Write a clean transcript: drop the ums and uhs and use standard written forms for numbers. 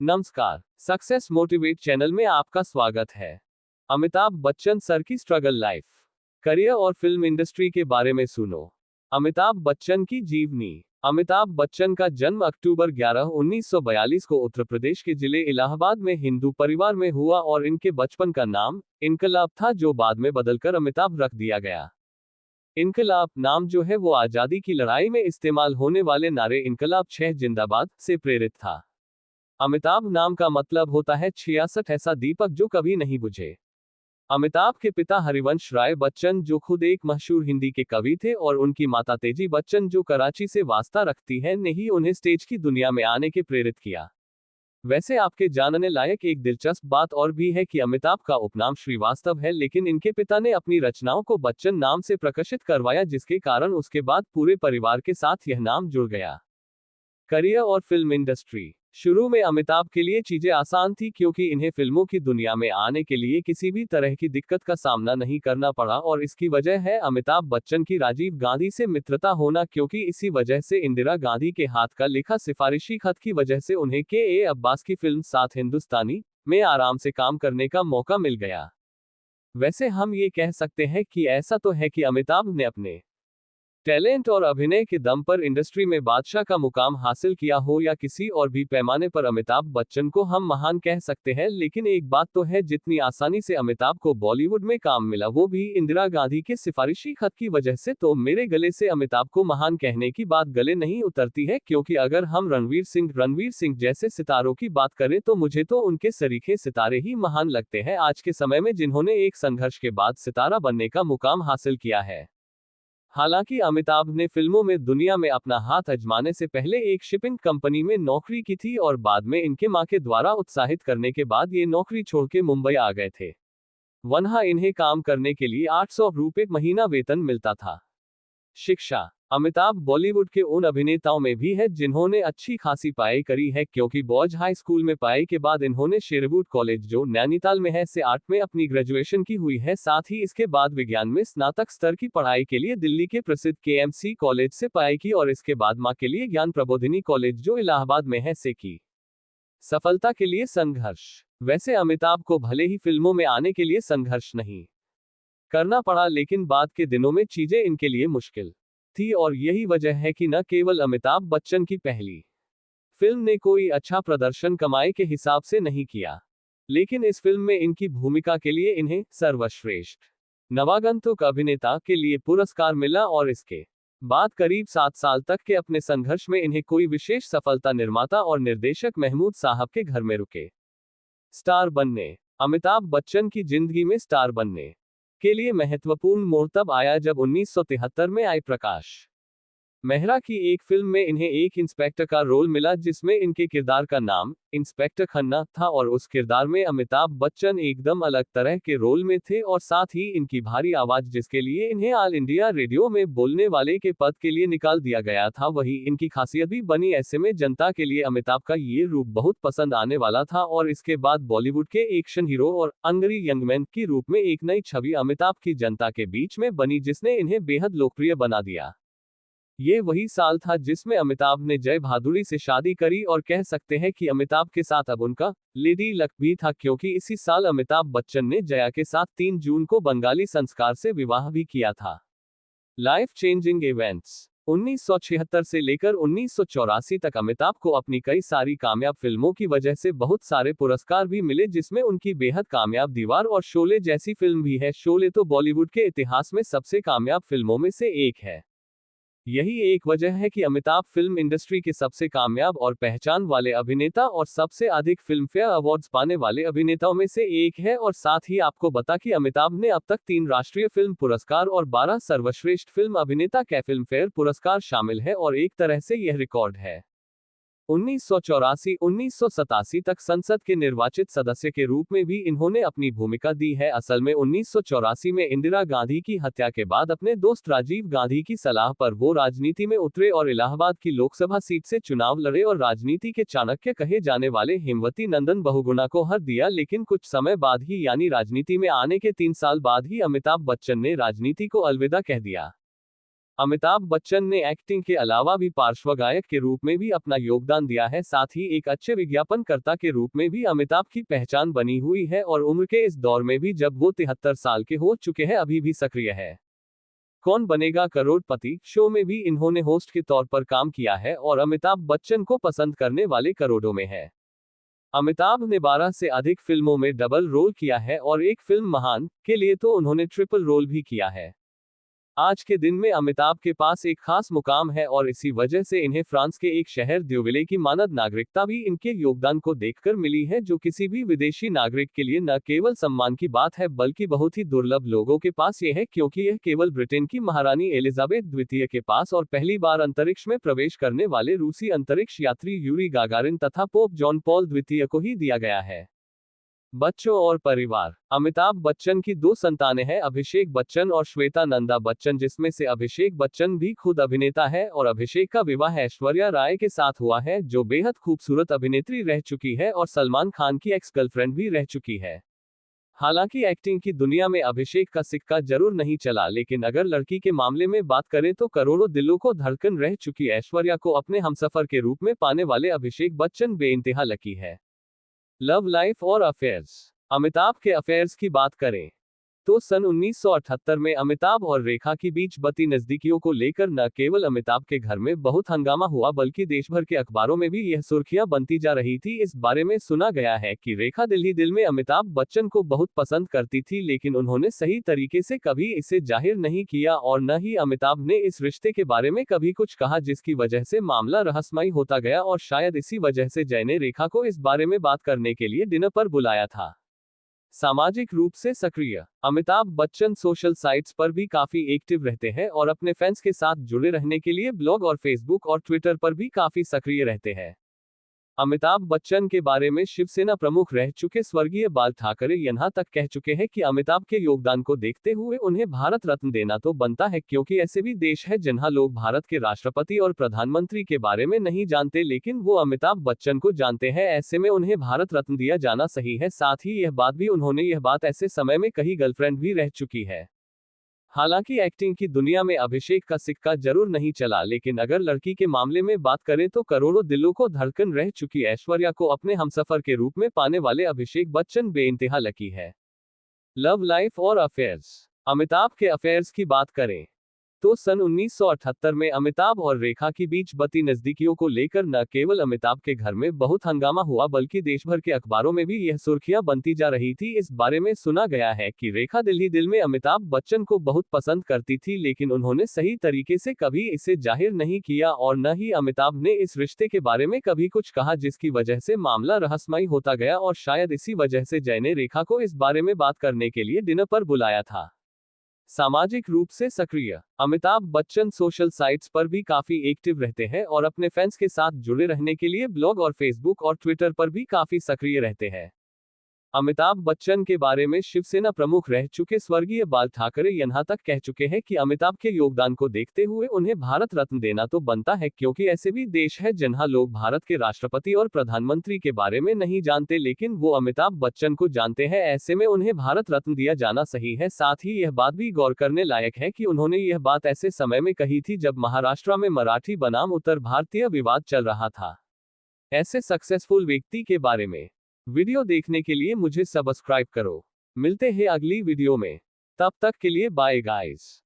नमस्कार, success motivate channel में आपका स्वागत है। अमिताभ बच्चन सर की स्ट्रगल लाइफ, करियर और फिल्म इंडस्ट्री के बारे में सुनो। अमिताभ बच्चन की जीवनी। अमिताभ बच्चन का जन्म अक्टूबर 11, 1942 को उत्तर प्रदेश के जिले इलाहाबाद में हिंदू परिवार में हुआ और इनके बचपन का नाम इनकलाब था, जो बाद में बदलकर अमिताभ रख दिया गया। इनकलाब नाम जो है वो आजादी की लड़ाई में इस्तेमाल होने वाले नारे इनकलाब 6 जिंदाबाद से प्रेरित था। अमिताभ नाम का मतलब होता है 66, ऐसा दीपक जो कभी नहीं बुझे। अमिताभ के पिता हरिवंश राय बच्चन जो खुद एक मशहूर हिंदी के कवि थे और उनकी माता तेजी बच्चन जो कराची से वास्ता रखती है, ने ही उन्हें स्टेज की दुनिया में आने के प्रेरित किया। वैसे आपके जानने लायक एक दिलचस्प बात और भी है कि अमिताभ का उपनाम श्रीवास्तव है, लेकिन इनके पिता ने अपनी रचनाओं को बच्चन नाम से प्रकाशित करवाया, जिसके कारण उसके बाद पूरे परिवार के साथ यह नाम जुड़ गया। करियर और फिल्म इंडस्ट्री। शुरू में अमिताभ के लिए चीजें आसान थी, क्योंकि इन्हें फिल्मों की दुनिया में आने के लिए किसी भी तरह की दिक्कत का सामना नहीं करना पड़ा, और इसकी वजह है अमिताभ बच्चन की राजीव गांधी से मित्रता होना, क्योंकि इसी वजह से इंदिरा गांधी के हाथ का लिखा सिफारिशी खत की वजह से उन्हें के अब्बास की फिल्म साथ हिंदुस्तानी में आराम से काम करने का मौका मिल गया। वैसे हम ये कह सकते हैं कि ऐसा तो है कि अमिताभ ने अपने टैलेंट और अभिनय के दम पर इंडस्ट्री में बादशाह का मुकाम हासिल किया हो, या किसी और भी पैमाने पर अमिताभ बच्चन को हम महान कह सकते हैं, लेकिन एक बात तो है, जितनी आसानी से अमिताभ को बॉलीवुड में काम मिला वो भी इंदिरा गांधी के सिफारिशी खत की वजह से, तो मेरे गले से अमिताभ को महान कहने की बात गले नहीं उतरती है, क्योंकि अगर हम रणवीर सिंह जैसे सितारों की बात करें तो मुझे तो उनके सरीखे सितारे ही महान लगते हैं आज के समय में, जिन्होंने एक संघर्ष के बाद सितारा बनने का मुकाम हासिल किया है। हालांकि अमिताभ ने फिल्मों में दुनिया में अपना हाथ आजमाने से पहले एक शिपिंग कंपनी में नौकरी की थी, और बाद में इनके मां के द्वारा उत्साहित करने के बाद ये नौकरी छोड़ के मुंबई आ गए थे। वहां इन्हें काम करने के लिए 800 रुपये महीना वेतन मिलता था। शिक्षा। अमिताभ बॉलीवुड के उन अभिनेताओं में भी है जिन्होंने अच्छी खासी पढ़ाई करी है, क्योंकि बॉयज हाई स्कूल में पढ़ाई के बाद इन्होंने शेरवुड कॉलेज जो नैनीताल में है से आर्ट में अपनी ग्रेजुएशन की हुई है। साथ ही इसके बाद विज्ञान में स्नातक स्तर की पढ़ाई के लिए दिल्ली के प्रसिद्ध केएमसी कॉलेज से पढ़ाई की, और इसके बाद मां के लिए ज्ञान प्रबोधिनी कॉलेज जो इलाहाबाद में है से की। सफलता के लिए संघर्ष। वैसे अमिताभ को भले ही फिल्मों में आने के लिए संघर्ष नहीं करना पड़ा, लेकिन बाद के दिनों में चीजें इनके लिए मुश्किल थी, और यही वजह है कि न केवल अमिताभ बच्चन की पहली फिल्म ने कोई अच्छा प्रदर्शन कमाई के हिसाब से नहीं किया, लेकिन इस फिल्म में इनकी भूमिका के लिए इन्हें सर्वश्रेष्ठ नवागंतुक अभिनेता के लिए पुरस्कार मिला, और इसके बाद करीब 7 साल तक के अपने संघर्ष में इन्हें कोई विशेष सफलता निर्माता और निर्देशक महमूद साहब के घर में रुके स्टार बनने। अमिताभ बच्चन की जिंदगी में स्टार बनने के लिए महत्वपूर्ण मोड़ तब आया जब 1973 में आई प्रकाश मेहरा की एक फिल्म में इन्हें एक इंस्पेक्टर का रोल मिला, जिसमें इनके किरदार का नाम इंस्पेक्टर खन्ना था, और उस किरदार में अमिताभ बच्चन एकदम अलग तरह के रोल में थे, और साथ ही इनकी भारी आवाज जिसके लिए इन्हें ऑल इंडिया रेडियो में बोलने वाले के पद के लिए निकाल दिया गया था, वही इनकी खासियत भी बनी। ऐसे में जनता के लिए अमिताभ का ये रूप बहुत पसंद आने वाला था, और इसके बाद बॉलीवुड के एक्शन हीरो और अंग्री यंगमैन के रूप में एक नई छवि अमिताभ की जनता के बीच में बनी, जिसने इन्हें बेहद लोकप्रिय बना दिया। ये वही साल था जिसमें अमिताभ ने जय भादुड़ी से शादी करी, और कह सकते हैं कि अमिताभ के साथ अब उनका लेडी लक भी था, क्योंकि इसी साल अमिताभ बच्चन ने जया के साथ 3 जून को बंगाली संस्कार से विवाह भी किया था। Life changing events. 1976 से लेकर 1984 तक अमिताभ को अपनी कई सारी कामयाब फिल्मों की वजह से बहुत सारे पुरस्कार भी मिले, जिसमें उनकी बेहद कामयाब दीवार और शोले जैसी फिल्म भी है। शोले तो बॉलीवुड के इतिहास में सबसे कामयाब फिल्मों में से एक है। यही एक वजह है कि अमिताभ फिल्म इंडस्ट्री के सबसे कामयाब और पहचान वाले अभिनेता और सबसे अधिक फिल्म फेयर अवार्ड्स पाने वाले अभिनेताओं में से एक है। और साथ ही आपको बता कि अमिताभ ने अब तक 3 राष्ट्रीय फिल्म पुरस्कार और 12 सर्वश्रेष्ठ फिल्म अभिनेता के फिल्म फेयर पुरस्कार शामिल है, और एक तरह से यह रिकॉर्ड है। 1984-1987 तक संसद के निर्वाचित सदस्य के रूप में भी इन्होंने अपनी भूमिका दी है। असल में 1984 में इंदिरा गांधी की हत्या के बाद अपने दोस्त राजीव गांधी की सलाह पर वो राजनीति में उतरे और इलाहाबाद की लोकसभा सीट से चुनाव लड़े, और राजनीति के चाणक्य कहे जाने वाले हेमवती नंदन बहुगुणा को हरा दिया। लेकिन कुछ समय बाद ही, यानी राजनीति में आने के 3 साल बाद ही, अमिताभ बच्चन ने राजनीति को अलविदा कह दिया। अमिताभ बच्चन ने एक्टिंग के अलावा भी पार्श्व गायक के रूप में भी अपना योगदान दिया है, साथ ही एक अच्छे विज्ञापनकर्ता के रूप में भी अमिताभ की पहचान बनी हुई है और उम्र के इस दौर में भी जब वो 73 साल के हो चुके हैं अभी भी सक्रिय है। कौन बनेगा करोड़पति शो में भी इन्होंने होस्ट के तौर पर काम किया है और अमिताभ बच्चन को पसंद करने वाले करोड़ों में है। अमिताभ ने 12 से अधिक फिल्मों में डबल रोल किया है और एक फिल्म महान के लिए तो उन्होंने ट्रिपल रोल भी किया है। आज के दिन में अमिताभ के पास एक खास मुकाम है और इसी वजह से इन्हें फ्रांस के एक शहर द्यूविले की मानद नागरिकता भी इनके योगदान को देखकर मिली है, जो किसी भी विदेशी नागरिक के लिए न केवल सम्मान की बात है बल्कि बहुत ही दुर्लभ लोगों के पास ये है, क्योंकि यह केवल ब्रिटेन की महारानी एलिजाबेथ द्वितीय के पास और पहली बार अंतरिक्ष में प्रवेश करने वाले रूसी अंतरिक्ष यात्री यूरी गागारिन तथा पोप जॉन पॉल द्वितीय को ही दिया गया है। बच्चों और परिवार। अमिताभ बच्चन की 2 संतानें हैं, अभिषेक बच्चन और श्वेता नंदा बच्चन, जिसमें से अभिषेक बच्चन भी खुद अभिनेता है और अभिषेक का विवाह ऐश्वर्या राय के साथ हुआ है, जो बेहद खूबसूरत अभिनेत्री रह चुकी है और सलमान खान की एक्स गर्लफ्रेंड भी रह चुकी है। हालांकि एक्टिंग की दुनिया में अभिषेक का सिक्का जरूर नहीं चला, लेकिन अगर लड़की के मामले में बात करें तो करोड़ों दिलों को धड़कन रह चुकी ऐश्वर्या को अपने हमसफर के रूप में पाने वाले अभिषेक बच्चन बेइंतहा लकी है। लव लाइफ और अफेयर्स। अमिताभ के अफेयर्स की बात करें तो सन 1978 में अमिताभ और रेखा के बीच बती नजदीकियों को लेकर न केवल अमिताभ के घर में बहुत हंगामा हुआ बल्कि देश भर के अखबारों में भी यह सुर्खियां बनती जा रही थी। इस बारे में सुना गया है कि रेखा दिल ही दिल में अमिताभ बच्चन को बहुत पसंद करती थी, लेकिन उन्होंने सही तरीके से कभी इसे जाहिर नहीं किया और न ही अमिताभ ने इस रिश्ते के बारे में कभी कुछ कहा, जिसकी वजह से मामला रहस्यमयी होता गया और शायद इसी वजह से जय ने रेखा को इस बारे में बात करने के लिए डिनर पर बुलाया था। सामाजिक रूप से सक्रिय। अमिताभ बच्चन सोशल साइट्स पर भी काफी एक्टिव रहते हैं और अपने फैंस के साथ जुड़े रहने के लिए ब्लॉग और फेसबुक और ट्विटर पर भी काफी सक्रिय रहते हैं। अमिताभ बच्चन के बारे में शिवसेना प्रमुख रह चुके स्वर्गीय बाल ठाकरे यहां तक कह चुके हैं कि अमिताभ के योगदान को देखते हुए उन्हें भारत रत्न देना तो बनता है, क्योंकि ऐसे भी देश है जहां लोग भारत के राष्ट्रपति और प्रधानमंत्री के बारे में नहीं जानते, लेकिन वो अमिताभ बच्चन को जानते हैं। ऐसे में उन्हें भारत रत्न दिया जाना सही है। साथ ही यह बात ऐसे समय में कहीं गर्लफ्रेंड भी रह चुकी है। हालांकि एक्टिंग की दुनिया में अभिषेक का सिक्का जरूर नहीं चला, लेकिन अगर लड़की के मामले में बात करें तो करोड़ों दिलों को धड़कन रह चुकी ऐश्वर्या को अपने हमसफर के रूप में पाने वाले अभिषेक बच्चन बेइंतहा लकी है। लव लाइफ और अफेयर्स। अमिताभ के अफेयर्स की बात करें तो सन 1978 में अमिताभ और रेखा के बीच बती नजदीकियों को लेकर न केवल अमिताभ के घर में बहुत हंगामा हुआ बल्कि देश भर के अखबारों में भी यह सुर्खियां बनती जा रही थी। इस बारे में सुना गया है कि रेखा दिल ही दिल में अमिताभ बच्चन को बहुत पसंद करती थी, लेकिन उन्होंने सही तरीके से कभी इसे जाहिर नहीं किया और न ही अमिताभ ने इस रिश्ते के बारे में कभी कुछ कहा, जिसकी वजह से मामला रहस्यमयी होता गया और शायद इसी वजह से जय ने रेखा को इस बारे में बात करने के लिए डिनर पर बुलाया था। सामाजिक रूप से सक्रिय। अमिताभ बच्चन सोशल साइट्स पर भी काफी एक्टिव रहते हैं और अपने फैंस के साथ जुड़े रहने के लिए ब्लॉग और फेसबुक और ट्विटर पर भी काफी सक्रिय रहते हैं। अमिताभ बच्चन के बारे में शिवसेना प्रमुख रह चुके स्वर्गीय बाल ठाकरे यहां तक कह चुके हैं कि अमिताभ के योगदान को देखते हुए उन्हें भारत रत्न देना तो बनता है, क्योंकि ऐसे भी देश है जहां लोग भारत के राष्ट्रपति और प्रधानमंत्री के बारे में नहीं जानते, लेकिन वो अमिताभ बच्चन को जानते हैं। ऐसे में उन्हें भारत रत्न दिया जाना सही है। साथ ही यह बात भी गौर करने लायक है कि उन्होंने यह बात ऐसे समय में कही थी जब महाराष्ट्र में मराठी बनाम उत्तर भारतीय विवाद चल रहा था। ऐसे सक्सेसफुल व्यक्ति के बारे में वीडियो देखने के लिए मुझे सब्सक्राइब करो। मिलते हैं अगली वीडियो में, तब तक के लिए बाय गाइस।